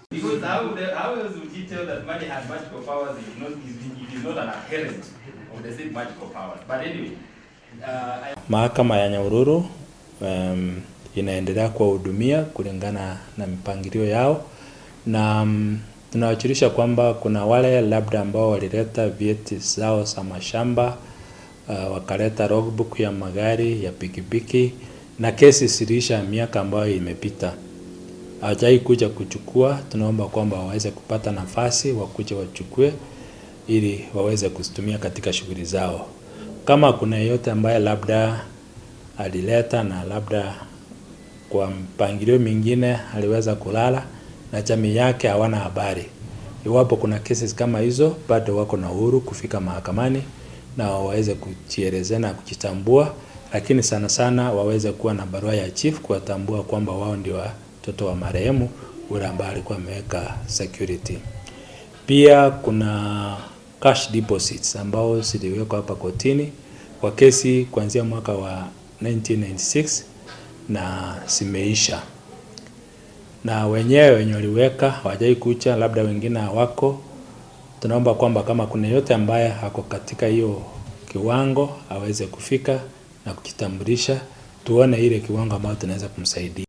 Because how else would you tell that money has magical powers if it is not an adherent of the same magical powers? But anyway, Mahakama ya Nyahururu inaendelea kuwahudumia kulingana na mipangilio yao, na tunawajulisha kwamba kuna wale labda ambao walileta vyeti zao za mashamba, wakaleta logbook ya magari, ya pikipiki, na kesi zilisha miaka ambayo imepita. Hawajai kuja kuchukua. Tunaomba kwamba waweze kupata nafasi wakuje wachukue ili waweze kuzitumia katika shughuli zao. Kama kuna yeyote ambaye labda alileta na labda kwa mpangilio mingine aliweza kulala na jamii yake hawana habari, iwapo kuna kesi kama hizo, bado wako na uhuru kufika mahakamani na waweze kujielezea na kujitambua, lakini sana sana waweze kuwa na barua ya chief kuwatambua kwamba wao ndio watoto wa marehemu ule ambaye alikuwa ameweka security. Pia kuna cash deposits ambao ziliwekwa hapa kotini kwa kesi kuanzia mwaka wa 1996 na zimeisha, na wenye waliweka hawajai kucha, labda wengine hawako. Tunaomba kwamba kama kuna yote ambaye hako katika hiyo kiwango aweze kufika na kujitambulisha, tuone ile kiwango ambayo tunaweza kumsaidia.